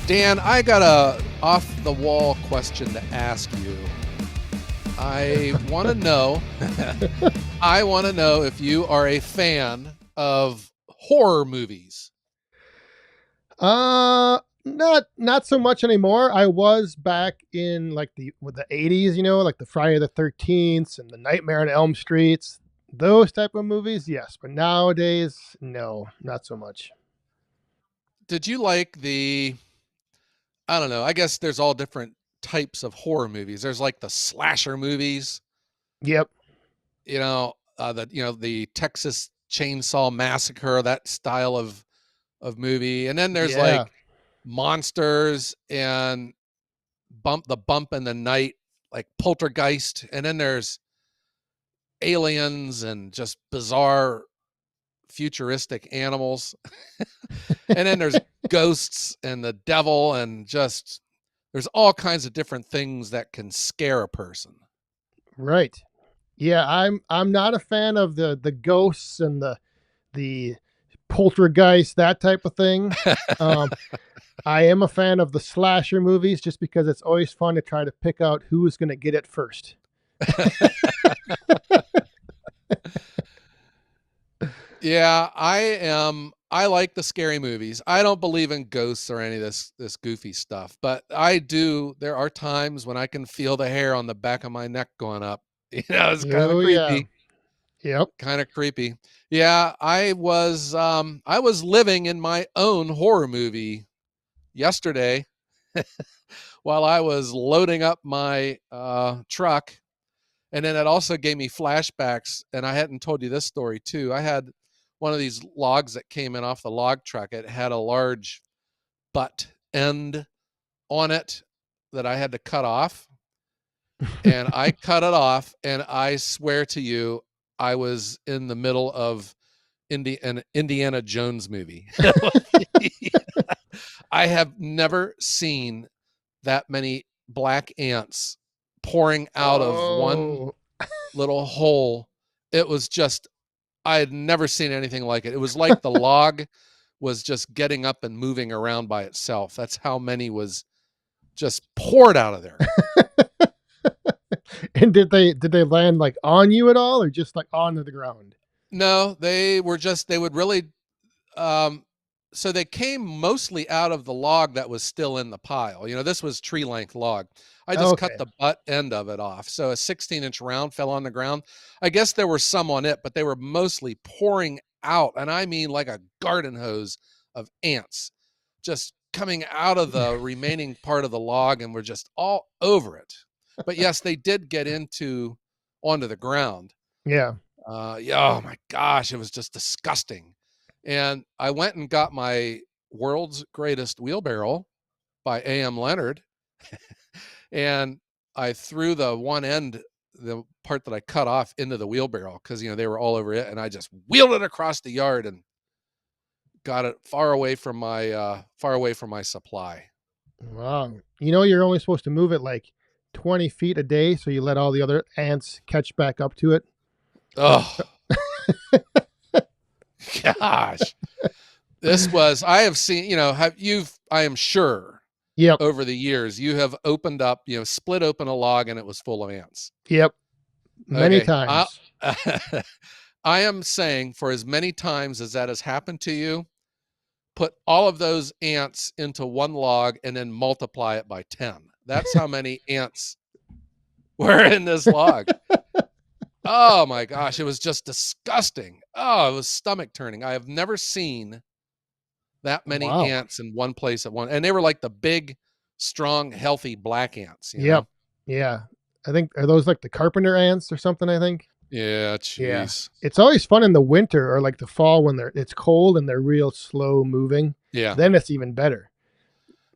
Dan, I got a off the wall question to ask you. I want to know I want to know if you are a fan of horror movies. Not so much anymore. I was back in like the 80s, like the Friday the 13th and the Nightmare on Elm Streets, those type of movies. Yes, but nowadays, no, not so much. Did you like the I don't know, I guess there's all different types of horror movies. There's like the slasher movies, Yep. the Texas Chainsaw Massacre, that style of movie. And then there's Yeah. like monsters and bump in the night, like Poltergeist. And then there's aliens and just bizarre futuristic animals. And then there's ghosts and the devil and just there's all kinds of different things that can scare a person. Right. Yeah, I'm not a fan of the ghosts and the poltergeist, that type of thing. Um, I am a fan of the slasher movies just because it's always fun to try to pick out who's going to get it first. Yeah, I like the scary movies. I don't believe in ghosts or any of this goofy stuff, but I do. There are times when I can feel the hair on the back of my neck going up. It's kind of Oh yeah. creepy. Yep. Kind of creepy. Yeah, I was living in my own horror movie yesterday while I was loading up my truck. And then it also gave me flashbacks. And I hadn't told you this story too. I had one of these logs that came in off the log truck. It had a large butt end on it that I had to cut off. And I cut it off. And I swear to you, I was in the middle of an Indiana Jones movie. I have never seen that many black ants pouring out of one Oh. little hole. It was just, I had never seen anything like it. It was like the log was just getting up and moving around by itself. That's how many was just poured out of there. And did they land like on you at all or just like onto the ground? No, they would really, um, so they came mostly out of the log that was still in the pile. This was tree length log. I just cut Okay. the butt end of it off. So a 16-inch round fell on the ground. I guess there were some on it, but they were mostly pouring out. And I mean like a garden hose of ants just coming out of the remaining part of the log and were just all over it. But yes, they did get onto the ground. Yeah. Yeah, oh my gosh, it was just disgusting. And I went and got my world's greatest wheelbarrow by A.M. Leonard, and I threw the one end, the part that I cut off, into the wheelbarrow because they were all over it, and I just wheeled it across the yard and got it far away from my supply. Wow. You're only supposed to move it like 20 feet a day, so you let all the other ants catch back up to it. Oh gosh, this was I have seen. I am sure Yep. over the years you have opened up, split open a log and it was full of ants. Yep. Many Okay. times. I am saying for as many times as that has happened to you, put all of those ants into one log and then multiply it by 10. That's how many ants were in this log. Oh my gosh, it was just disgusting. Oh, it was stomach turning. I have never seen that many Wow. ants in one place at one, and they were like the big, strong, healthy black ants. Yep. Yeah. I think are those like the carpenter ants or something, I think. Yeah, Yeah. jeez. It's always fun in the winter or like the fall when it's cold and they're real slow moving. Yeah. Then it's even better.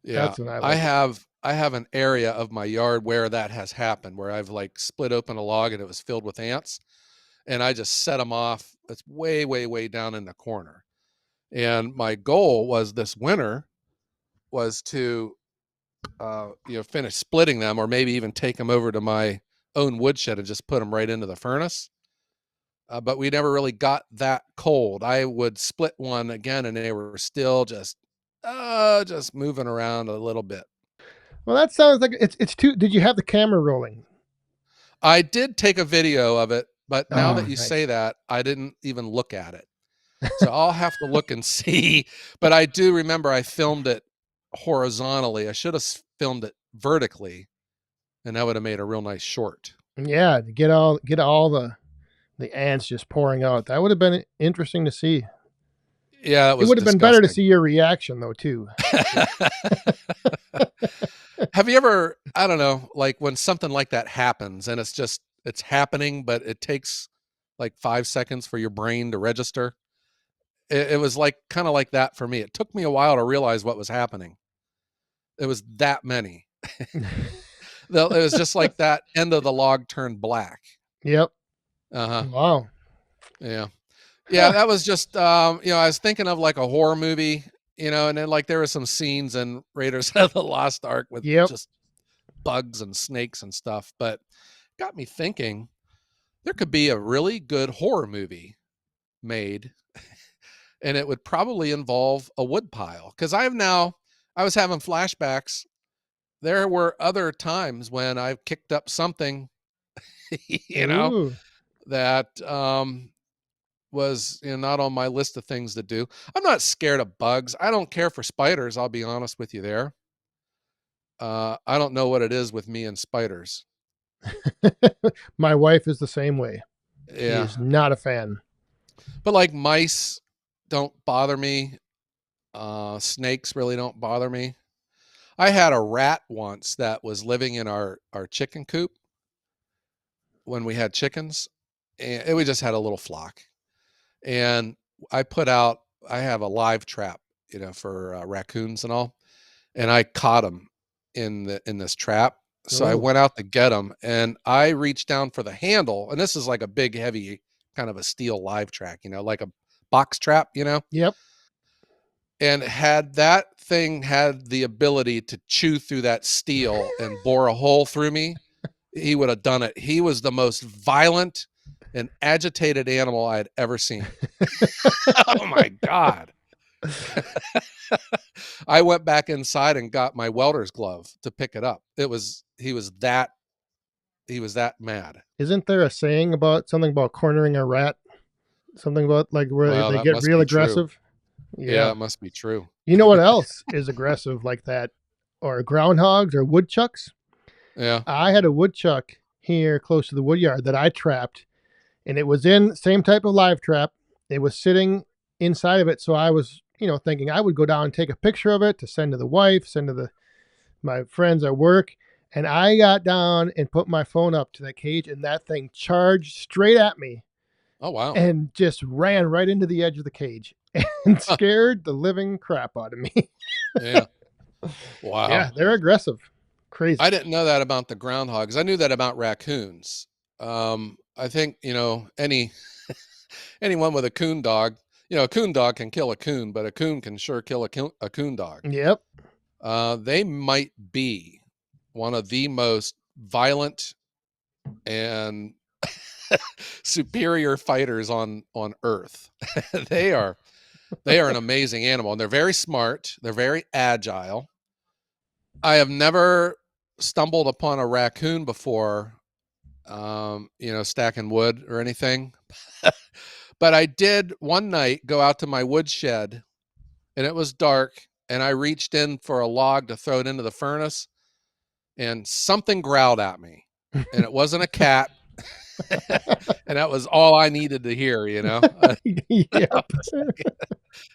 Yeah. That's when I I like it. have I have an area of my yard where that has happened, where I've like split open a log and it was filled with ants, and I just set them off. It's way, way, way down in the corner. And my goal was this winter was to finish splitting them, or maybe even take them over to my own woodshed and just put them right into the furnace. But we never really got that cold. I would split one again, and they were still just Just moving around a little bit. Well, that sounds like it's too. Did you have the camera rolling? I did take a video of it, but now Oh, that you say nice. that, I didn't even look at it. So I'll have to look and see. But I do remember I filmed it horizontally. I should have filmed it vertically, and that would have made a real nice short. Yeah, to get all the ants just pouring out. That would have been interesting to see. Yeah, that It was would have been better to disgusting. see your reaction though too. Have you ever, I don't know, like when something like that happens and it's happening, but it takes like 5 seconds for your brain to register? It was like kind of like that for me. It took me a while to realize what was happening. It was that many. It was just like that end of the log turned black. Yep. Uh-huh. Wow. Yeah. Yeah, Huh. that was just I was thinking of like a horror movie, and then like there were some scenes in Raiders of the Lost Ark with Yep. just bugs and snakes and stuff, but got me thinking there could be a really good horror movie made, and it would probably involve a wood pile. Because I was having flashbacks. There were other times when I've kicked up something, you know, Ooh. that was not on my list of things to do. I'm not scared of bugs. I don't care for spiders. I'll be honest with you there. I don't know what it is with me and spiders. My wife is the same way. She Yeah, is not a fan. but like mice don't bother me. Snakes really don't bother me. I had a rat once that was living in our chicken coop when we had chickens, and we just had a little flock. And I put out. I have a live trap, for raccoons and all, and I caught them in this trap. So I Oh. went out to get them, and I reached down for the handle, and this is like a big, heavy, kind of a steel live track, like a box trap, Yep. and had that thing had the ability to chew through that steel and bore a hole through me, he would have done it. He was the most violent and agitated animal I had ever seen. Oh my God. I went back inside and got my welder's glove to pick it up. He was that mad. Isn't there a saying about something about cornering a rat? Something about like where Well, they that get must real be true. aggressive? Yeah, Yeah. it must be true. You know what else is aggressive like that? Or groundhogs or woodchucks? Yeah. I had a woodchuck here close to the woodyard that I trapped, and it was in same type of live trap. It was sitting inside of it, so I was, thinking I would go down and take a picture of it to send to the wife, send to my friends at work. And I got down and put my phone up to that cage, and that thing charged straight at me Oh wow. and just ran right into the edge of the cage and scared the living crap out of me. Yeah. Wow. Yeah, they're aggressive. Crazy. I didn't know that about the groundhogs. I knew that about raccoons. I think, anyone with a coon dog, a coon dog can kill a coon, but a coon can sure kill a coon dog. Yep. They might be one of the most violent and superior fighters on Earth. they are they are an amazing animal, and they're very smart. They're very agile. I have never stumbled upon a raccoon before, stacking wood or anything. But I did one night go out to my woodshed, and it was dark, and I reached in for a log to throw it into the furnace, and something growled at me, and it wasn't a cat. And that was all I needed to hear. Yep.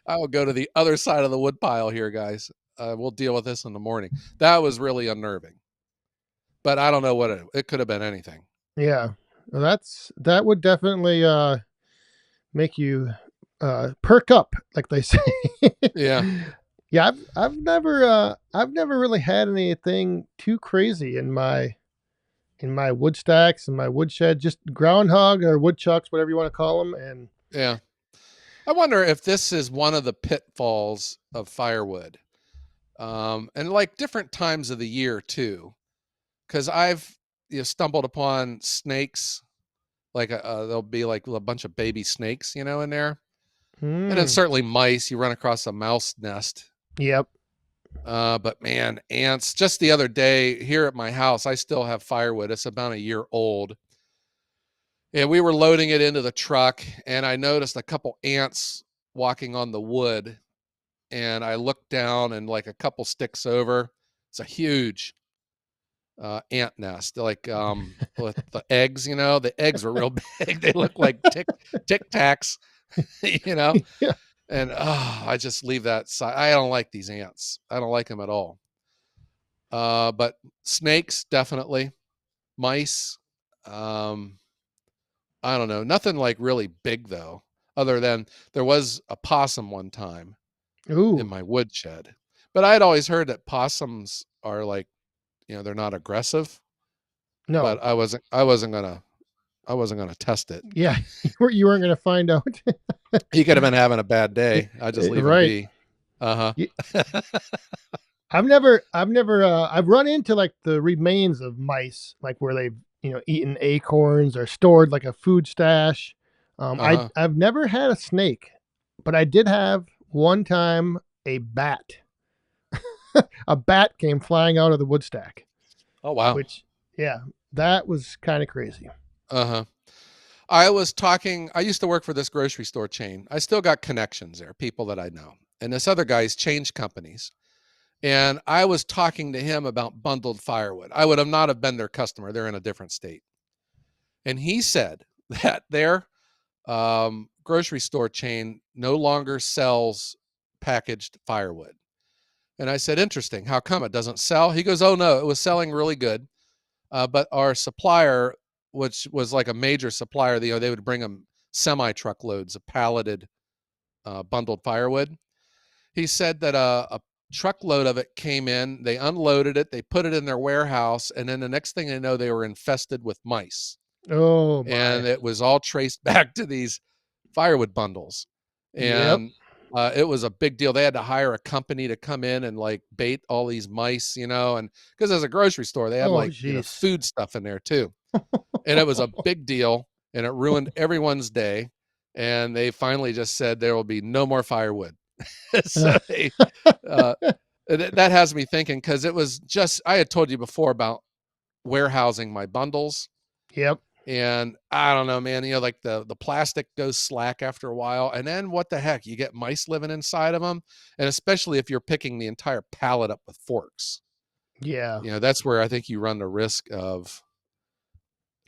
I will go to the other side of the wood pile here, guys. We'll deal with this in the morning. That was really unnerving, but I don't know what it could have been anything. Yeah. Well, that would definitely make you perk up, like they say. Yeah. Yeah, I've never really had anything too crazy in my wood stacks and my woodshed, just groundhog or woodchucks, whatever you want to call them. And Yeah. I wonder if this is one of the pitfalls of firewood, and like different times of the year too, because I've stumbled upon snakes. Like there'll be like a bunch of baby snakes, in there, and then hmm, certainly mice. You run across a mouse nest, Yep. But man, ants. Just the other day here at my house, I still have firewood. It's about a year old. And we were loading it into the truck, and I noticed a couple ants walking on the wood. And I looked down, and like a couple sticks over, it's a huge ant nest. Like with the eggs, the eggs were real big. They look like tic tacs, you know. Yeah. And I just leave that side. I don't like these ants. I don't like them at all. But snakes definitely, mice. Um, I don't know. Nothing like really big though. Other than there was a possum one time in Ooh. my woodshed, but I had always heard that possums are like, they're not aggressive. No. But I wasn't gonna test it. Yeah. You weren't going to find out. He could have been having a bad day. I just leave him Right. be. Uh huh. I've run into like the remains of mice, like where they've, eaten acorns or stored like a food stash. Uh huh. I've never had a snake, but I did have one time a bat. A bat came flying out of the wood stack, Oh wow. which, yeah, that was kind of crazy. Uh huh. I used to work for this grocery store chain. I still got connections there, people that I know. And this other guy's changed companies. And I was talking to him about bundled firewood. I would have not have been their customer. They're in a different state. And he said that their grocery store chain no longer sells packaged firewood. And I said, interesting. How come it doesn't sell? He goes, oh, no, it was selling really good. But our supplier, which was like a major supplier, they would bring them semi truckloads of palleted bundled firewood. He said that a truckload of it came in, they unloaded it, they put it in their warehouse, and then the next thing they know, they were infested with mice. Oh my. And it was all traced back to these firewood bundles. Yep. And it was a big deal. They had to hire a company to come in and like bait all these mice, and because as a grocery store, they had Oh like, jeez. food stuff in there too. And it was a big deal, and it ruined everyone's day. And they finally just said there will be no more firewood. So uh, that has me thinking, because it was just, I had told you before about warehousing my bundles. Yep. And I don't know, man, like the plastic goes slack after a while. And then what the heck? You get mice living inside of them. And especially if you're picking the entire pallet up with forks, Yeah. that's where I think you run the risk of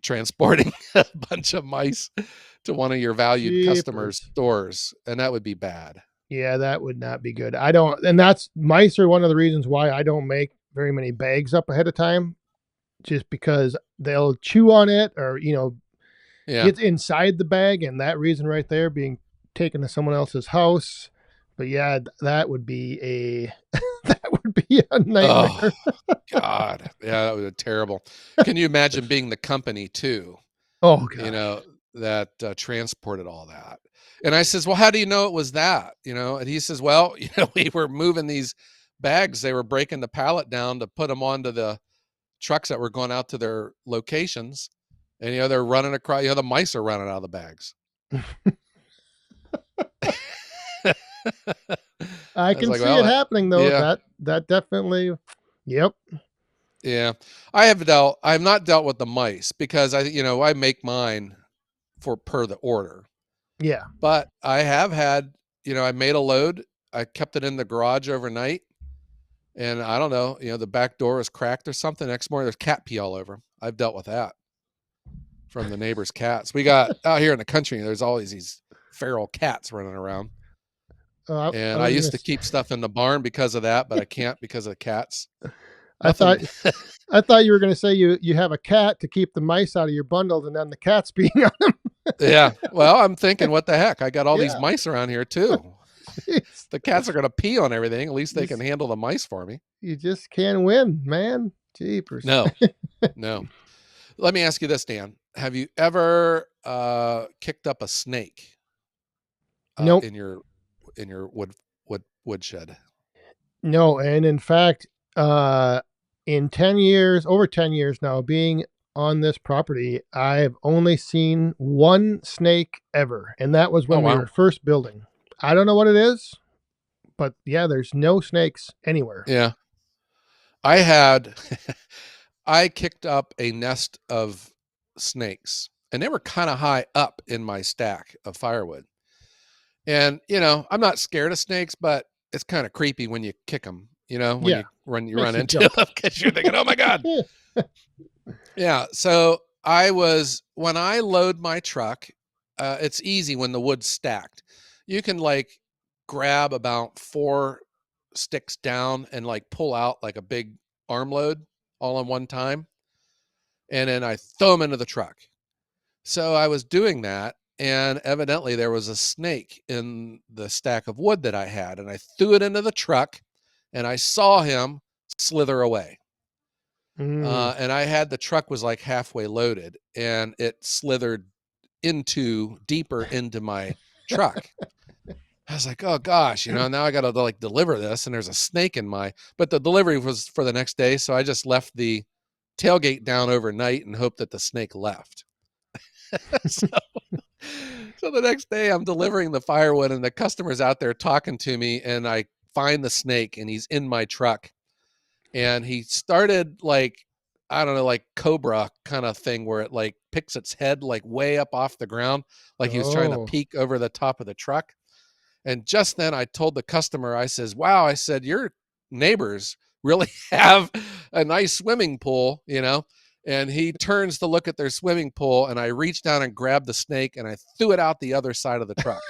transporting a bunch of mice to one of your valued customers' Jeepers. stores. And that would be bad. Yeah, that would not be good. I don't, and that's mice are one of the reasons why I don't make very many bags up ahead of time, just because they'll chew on it or, Yeah. get inside the bag, and that reason right there being taken to someone else's house. But yeah, that would be a that would be a Oh, nightmare. God. Yeah, that was terrible. Can you imagine being the company too, Oh you gosh. know, that transported all that? And I says, well, how do you know it was that? And he says, well, we were moving these bags. They were breaking the pallet down to put them onto the trucks that were going out to their locations. And, they're running across, the mice are running out of the bags. I I was can like, see well, it happening though. yeah, That definitely. Yep. yeah. I have not dealt with the mice because I make mine for per the order. Yeah. But I have had, I made a load. I kept it in the garage overnight, and I don't know, the back door was cracked or something. Next morning, there's cat pee all over. I've dealt with that from the neighbor's cats. We got out here in the country, there's always these feral cats running around. I And I was used gonna. to keep stuff in the barn because of that, but I can't because of the cats. I thought Nothing. I thought you were gonna say you have a cat to keep the mice out of your bundles, and then the cat's being on them. Yeah. Well, I'm thinking, what the heck? I got all these Yeah. mice around here too. Jeez. The cats are going to pee on everything. At least they can Just handle the mice for me. you just can't win, man. Jeepers. No, no. Let me ask you this, Dan. Have you ever kicked up a snake Nope. in your woodshed? No, and in fact, in 10 years, over 10 years now, being on this property, I've only seen one snake ever, and that was Oh when we wow. were first building. I don't know what it is, but yeah, there's no snakes anywhere. Yeah. I had I kicked up a nest of snakes, and they were kind of high up in my stack of firewood. And, I'm not scared of snakes, but it's kind of creepy when you kick them, when Yeah, you run makes you into jump. them because you're thinking, "Oh my god." Yeah, so when I load my truck, it's easy when the wood's stacked. You can like grab about 4 sticks down and like pull out like a big arm load all in one time, and then I throw them into the truck. So I was doing that, and evidently there was a snake in the stack of wood that I had, and I threw it into the truck, and I saw him slither away. Mm. And I had the truck was like halfway loaded, and it slithered deeper into my truck. I was like, oh gosh, now I got to like deliver this, and there's a snake but the delivery was for the next day. So I just left the tailgate down overnight and hoped that the snake left. so, so the next day I'm delivering the firewood, and the customer's out there talking to me, and I find the snake, and he's in my truck, and he started like, I don't know, like cobra kind of thing where it like picks its head like way up off the ground, like he was trying to Oh. peek over the top of the truck. And just then I told the customer, I says, wow, I said, your neighbors really have a nice swimming pool, And he turns to look at their swimming pool, and I reached down and grabbed the snake, and I threw it out the other side of the truck.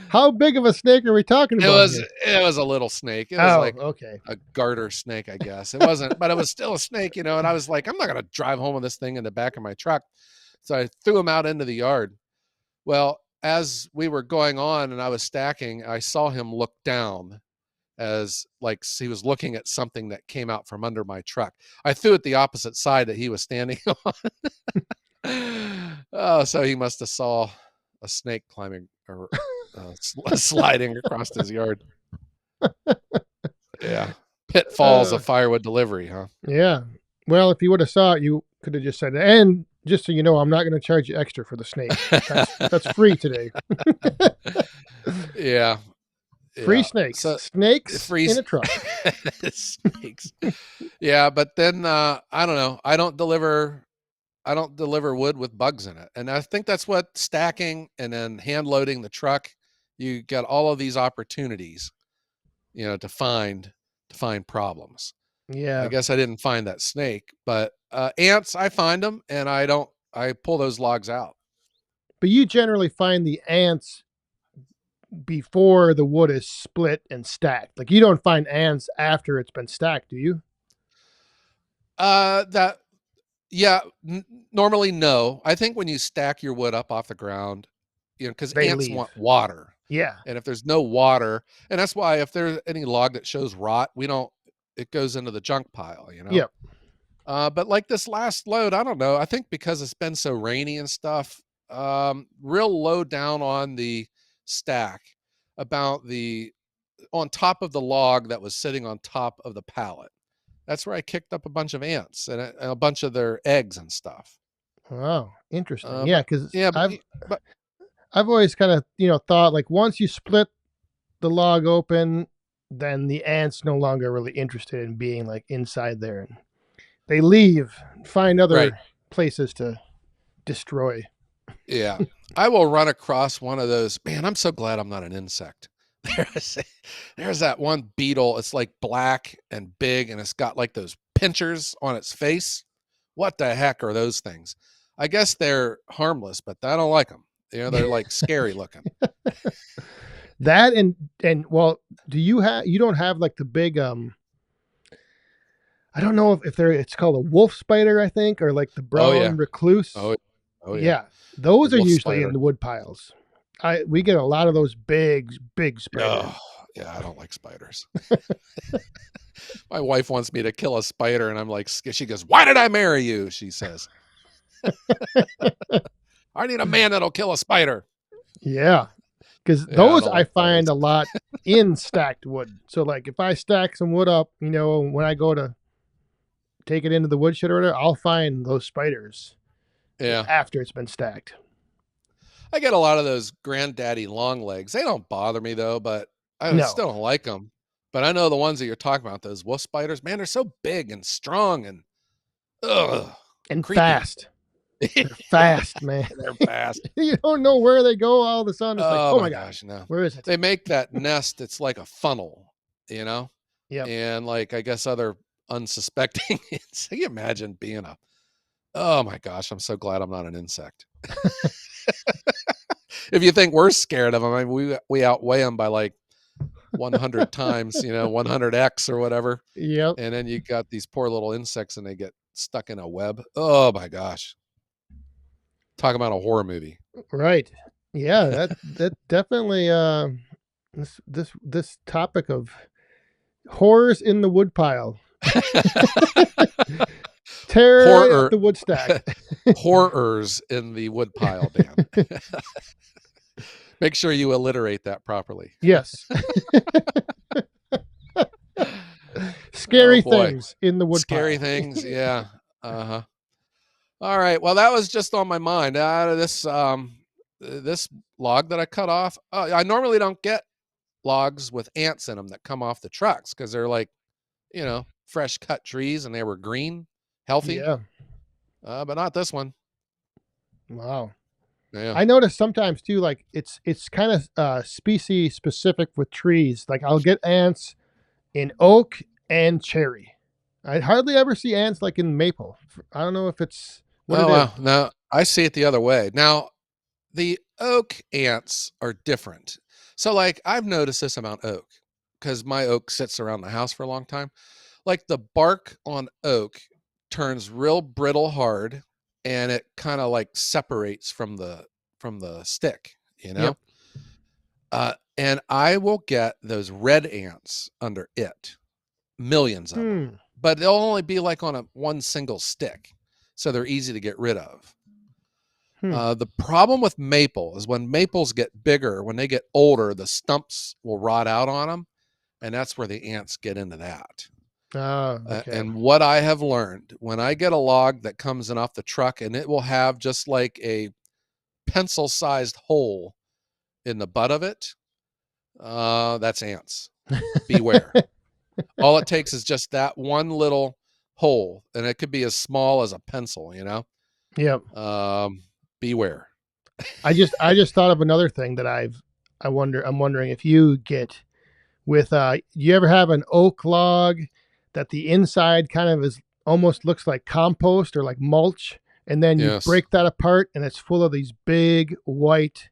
How big of a snake are we talking It about was here? it was a little snake. It was Oh, like okay. a garter snake, I guess. It wasn't, but it was still a snake, And I was like, I'm not gonna drive home with this thing in the back of my truck. So I threw him out into the yard. Well, as we were going on and I was stacking, I saw him look down as like he was looking at something that came out from under my truck. I threw it the opposite side that he was standing on. Oh, so he must have saw a snake climbing or sliding across his yard. Yeah. Pitfalls Uh, of firewood delivery, huh? yeah. Well, if you would have saw it, you could have just said, and just so you know, I'm not going to charge you extra for the snake. That's free today. Yeah. Free Yeah. snakes. So Snakes in freeze a truck. snakes. Yeah, but then I don't know. I don't deliver wood with bugs in it. And I think that's what stacking and then hand loading the truck, you get all of these opportunities, to find problems. I Yeah. guess I didn't find that snake, but ants, I find them, and I pull those logs out. But you generally find the ants before the wood is split and stacked. Like you don't find ants after it's been stacked, do you? That Yeah, normally no. I think when you stack your wood up off the ground, because They ants leave. want water, Yeah. and if there's no water, and that's why if there's any log that shows rot, we don't. It goes into the junk pile. Yep. But like this last load, I don't know. I think because it's been so rainy and stuff, real low down on the stack, about the on top of the log that was sitting on top of the pallet. That's where I kicked up a bunch of ants and a bunch of their eggs and stuff. Wow. Interesting. Yeah, But because yeah, I've but I've always kind of thought like once you split the log open, then the ants no longer really interested in being like inside there, and they leave, find right, other places to destroy. yeah, I will run across one of those. Man, I'm so glad I'm not an insect. There's there's that one beetle. It's like black and big, and it's got like those pinchers on its face. What the heck are those things? I guess they're harmless, but I don't like them. They're like scary looking. That and well, you don't have like the big I don't know if they're it's called a wolf spider, I think, or like the Oh yeah, brown recluse. oh oh yeah, Yeah, the those are wolf usually in spider. the wood piles. We get a lot of those big Oh spiders. yeah, I don't like spiders. My wife wants me to kill a spider, and I'm like, she goes, "Why did I marry you?" She says, "I need a man that'll kill a spider." Yeah, because Yeah, I those don't I like find spiders. a lot in stacked wood. So like if I stack some wood up, when I go to take it into the woodshed or whatever, I'll find those spiders Yeah, after it's been stacked. I get a lot of those granddaddy long legs. They don't bother me though, but I No, still don't like them. But I know the ones that you're talking about, those wolf spiders, man, they're so big and strong and ugh, and creepy. fast. They're fast, man. They're fast. You don't know where they go. All of a sudden, it's like, Oh oh my my god, gosh, no. where is it? They make that nest, it's like a funnel, you know? Yep. And like I guess other unsuspecting can you imagine being a oh my gosh, I'm so glad I'm not an insect. If you think we're scared of them, I mean, we outweigh them by like 100 times, 100x or whatever. Yep. And then you got these poor little insects and they get stuck in a web. Oh my gosh. Talk about a horror movie. Right. Yeah. That definitely. This topic of horrors in the woodpile. Tear right up Horror the wood stack. horrors in the woodpile, Dan. Make sure you alliterate that properly. Yes. Oh Scary boy. things in the Scary woodpile. things. Yeah. Uh-huh. All right. Well, that was just on my mind. This log that I cut off. I normally don't get logs with ants in them that come off the trucks because they're like, fresh cut trees and they were green, healthy. Yeah. But not this one. Wow. Yeah. I notice sometimes too, like it's kind of species specific with trees. Like I'll get ants in oak and cherry. I hardly ever see ants like in maple. I don't know if it's what Oh it is. wow. No, I see it the other way. Now, the oak ants are different. So like I've noticed this about oak because my oak sits around the house for a long time. Like the bark on oak turns real brittle hard and it kind of like separates from the stick, Yep. and I will get those red ants under it, millions of them, Hmm. but they'll only be like on one single stick, so they're easy to get rid of. Hmm. The problem with maple is when maples get bigger, when they get older, the stumps will rot out on them, and that's where the ants get into that. Okay. And what I have learned, when I get a log that comes in off the truck and it will have just like a pencil-sized hole in the butt of it, that's ants. Beware. All it takes is just that one little hole, and it could be as small as a pencil, Yep. Beware. I just thought of another thing that I'm wondering if you get with you ever have an oak log that the inside kind of is almost looks like compost or like mulch, and then you Yes. break that apart and it's full of these big white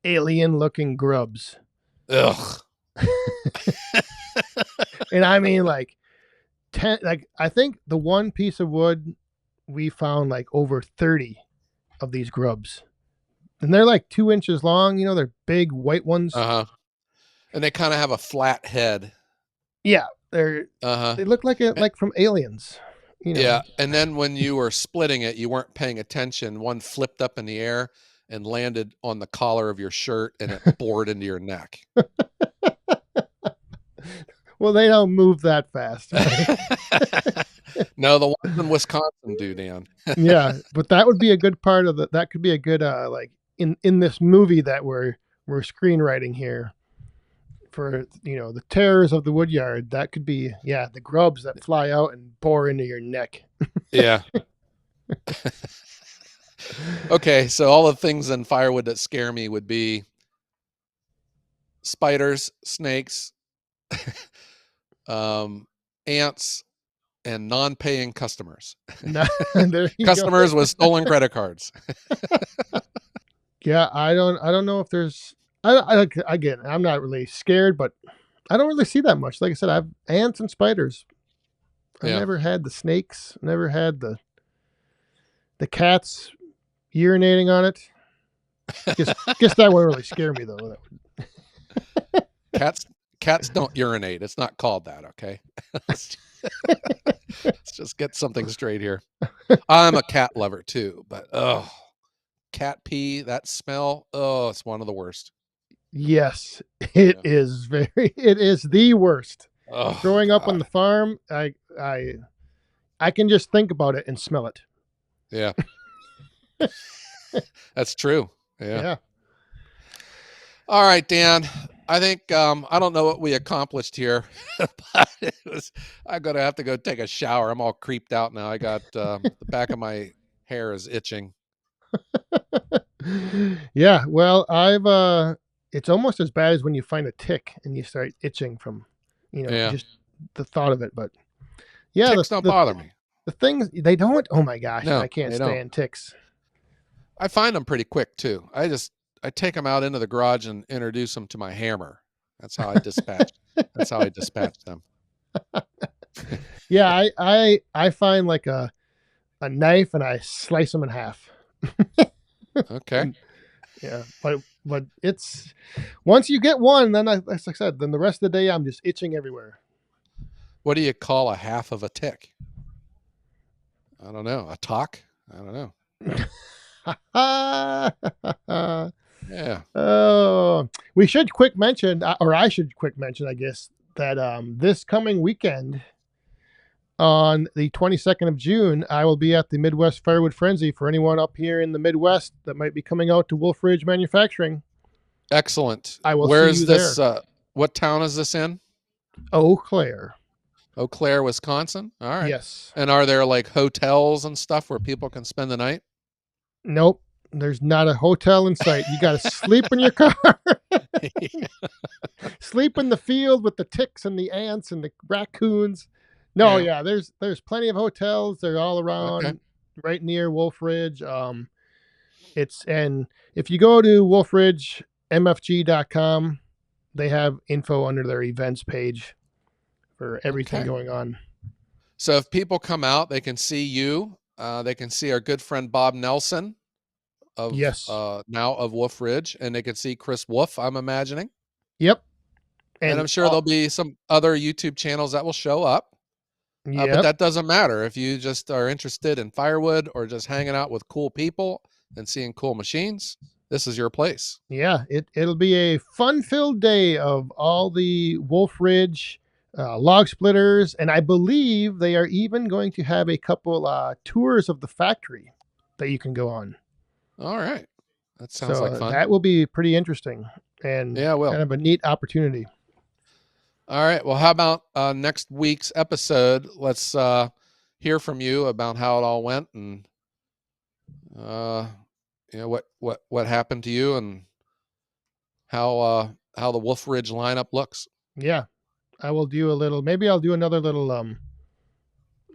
alien looking grubs. Ugh. And I mean like 10, like I think the one piece of wood we found like over 30 of these grubs. And they're like 2 inches long, they're big white ones. Uh-huh. And they kind of have a flat head. Yeah, Uh-huh. they look like like from Aliens, Yeah. And then when you were splitting it, you weren't paying attention. One flipped up in the air and landed on the collar of your shirt and it bored into your neck. Well, they don't move that fast. Right? No, the ones in Wisconsin do, Dan. Yeah, but that would be a good part of that could be a good like in this movie that we're screenwriting here for the terrors of the woodyard. That could be the grubs that fly out and bore into your neck. Yeah. Okay, so all the things in firewood that scare me would be spiders, snakes, ants, and non-paying customers. There you Customers go. with stolen credit cards. Yeah, I don't know if there's again, I'm not really scared, but I don't really see that much. Like I said, I've ants and spiders. I've Yeah. never had the snakes, never had the cats urinating on it. Guess that would really scare me though. Cats don't urinate. It's not called that, okay? Let's just get something straight here. I'm a cat lover too, but cat pee, that smell, it's one of the worst. Yes, it Yeah. is it is the worst. Oh, Growing up on God. the farm, I can just think about it and smell it. Yeah. That's true. Yeah. Yeah. All right, Dan. I think I don't know what we accomplished here, but I'm gonna have to go take a shower. I'm all creeped out now. I got the back of my hair is itching. Yeah, well, it's almost as bad as when you find a tick and you start itching from, Yeah, just the thought of it. But yeah, ticks don't bother me. the things they don't. Oh my gosh, I No, can't they don't. stand ticks. I find them pretty quick too. I take them out into the garage and introduce them to my hammer. That's how I dispatch. That's how I dispatch them. Yeah, I find like a knife and I slice them in half. Okay. And, yeah, but it's once you get one, then as I said, then the rest of the day I'm just itching everywhere. What do you call a half of a tick? I don't know. A talk? I don't know. Yeah. Oh, we should quick mention, or I should quick mention, I guess, that this coming weekend on the 22nd of June, I will be at the Midwest Firewood Frenzy for anyone up here in the Midwest that might be coming out to Wolf Ridge Manufacturing. Excellent. I will Where see is you this? there. What town is this in? Eau Claire. Eau Claire, Wisconsin. All right. Yes. And are there like hotels and stuff where people can spend the night? Nope. There's not a hotel in sight. You got to sleep in your car. Sleep in the field with the ticks and the ants and the raccoons. No, yeah, there's plenty of hotels. They're all around, right near Wolf Ridge. And if you go to wolfridgemfg.com, they have info under their events page for everything going on. So if people come out, they can see you. They can see our good friend Bob Nelson of now of Wolf Ridge, and they can see Chris Wolf, I'm imagining. Yep. And I'm sure there'll be some other YouTube channels that will show up. But that doesn't matter. If you just are interested in firewood or just hanging out with cool people and seeing cool machines, this is your place. Yeah, it'll be a fun-filled day of all the Wolf Ridge log splitters, and I believe they are even going to have a couple tours of the factory that you can go on. All right. That sounds like fun. That will be pretty interesting and kind of a neat opportunity. All right. Well, how about next week's episode? Let's hear from you about how it all went and what happened to you and how the Wolf Ridge lineup looks. Yeah. I will do maybe I'll do another little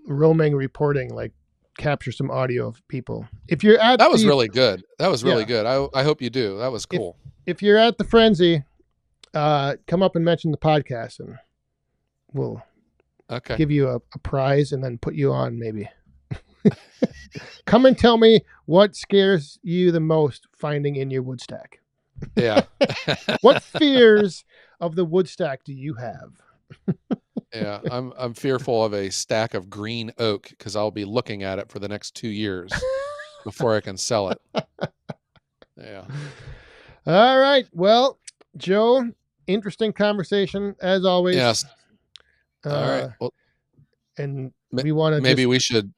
roaming reporting, like capture some audio of people. If you're at That was really good. That was really good. I hope you do. That was cool. If you're at the Frenzy, come up and mention the podcast and we'll give you a prize and then put you on maybe. Come and tell me what scares you the most finding in your wood stack. Yeah. What fears of the wood stack do you have? Yeah, I'm fearful of a stack of green oak because I'll be looking at it for the next 2 years before I can sell it. Yeah. All right. Well, Joe, interesting conversation as always. Yes. All right. Well, and we want to maybe we should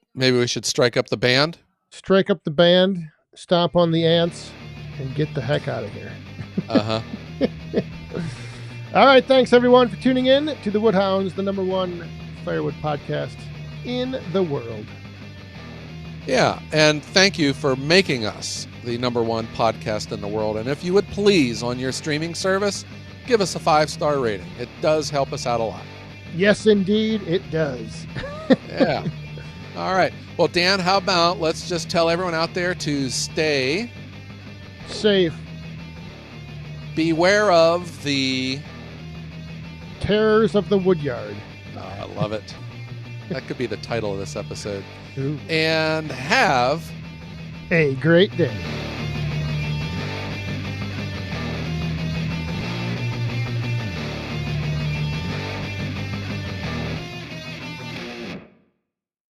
strike up the band. Strike up the band, stomp on the ants, and get the heck out of here. All right. Thanks everyone for tuning in to the Wood Hounds, the #1 firewood podcast in the world. Yeah, and thank you for making us the #1 podcast in the world. And if you would please, on your streaming service, give us a 5-star rating. It does help us out a lot. Yes, indeed, it does. Yeah. All right. Well, Dan, how about let's just tell everyone out there to stay safe. Beware of the terrors of the woodyard. Oh, I love it. That could be the title of this episode. Ooh. And have a great day.